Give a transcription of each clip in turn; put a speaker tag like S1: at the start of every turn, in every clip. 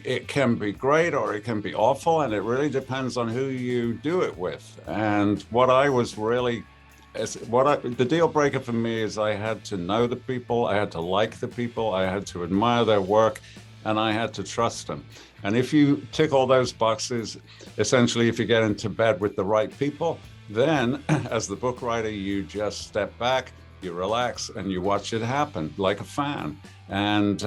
S1: it can be great or it can be awful, and it really depends on who you do it with. And what I was really, the deal breaker for me is I had to know the people, I had to like the people, I had to admire their work, and I had to trust them. And if you tick all those boxes, essentially, if you get into bed with the right people, then as the book writer, you just step back, you relax, and you watch it happen like a fan. And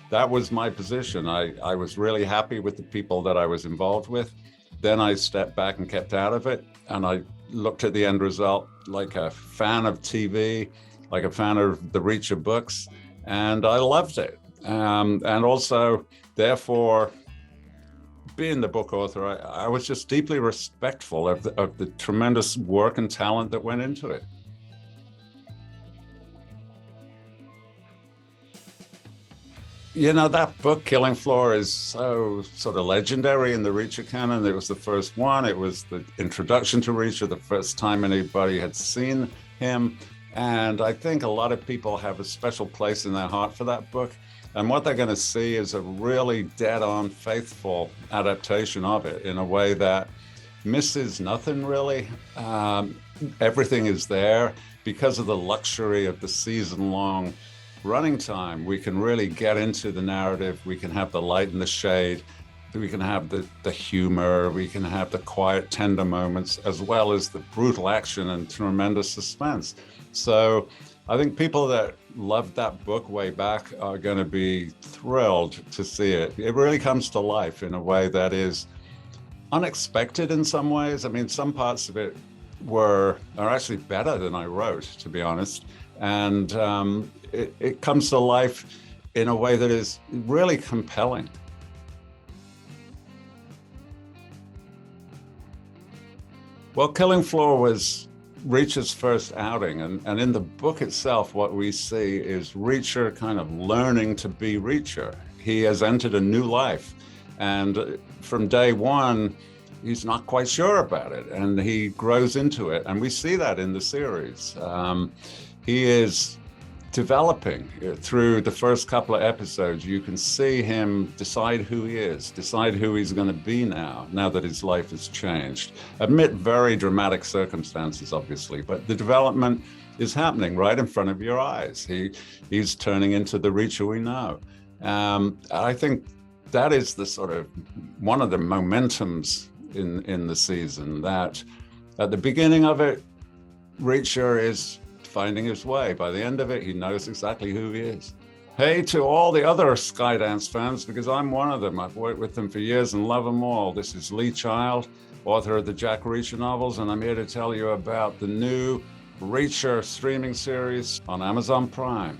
S1: that was my position. I was really happy with the people that I was involved with. Then I stepped back and kept out of it. And I looked at the end result like a fan of TV, like a fan of the Reacher books. And I loved it. And also, therefore, being the book author, I was just deeply respectful of the tremendous work and talent that went into it. You know, that book, Killing Floor, is so sort of legendary in the Reacher canon. It was the first one. It was the introduction to Reacher, the first time anybody had seen him. And I think a lot of people have a special place in their heart for that book. And what they're going to see is a really dead-on, faithful adaptation of it in a way that misses nothing, really. Everything is there. Because of the luxury of the season-long running time, we can really get into the narrative. We can have the light and the shade. We can have the humor. We can have the quiet, tender moments, as well as the brutal action and tremendous suspense. So I think people that loved that book way back are going to be thrilled to see it. It really comes to life in a way that is unexpected in some ways. I mean, some parts of it are actually better than I wrote, to be honest. And it comes to life in a way that is really compelling. Well, Killing Floor was Reacher's first outing, and in the book itself, what we see is Reacher kind of learning to be Reacher. He has entered a new life, and from day one, he's not quite sure about it, and he grows into it, and we see that in the series. He is developing through the first couple of episodes. You can see him decide who he is, decide who he's going to be now that his life has changed. Amid very dramatic circumstances, obviously, but the development is happening right in front of your eyes. He's turning into the Reacher we know. I think that is the sort of one of the momentums in the season, that at the beginning of it, Reacher is finding his way. By the end of it, he knows exactly who he is. Hey to all the other Skydance fans, because I'm one of them. I've worked with them for years and love them all. This is Lee Child, author of the Jack Reacher novels, and I'm here to tell you about the new Reacher streaming series on Amazon Prime.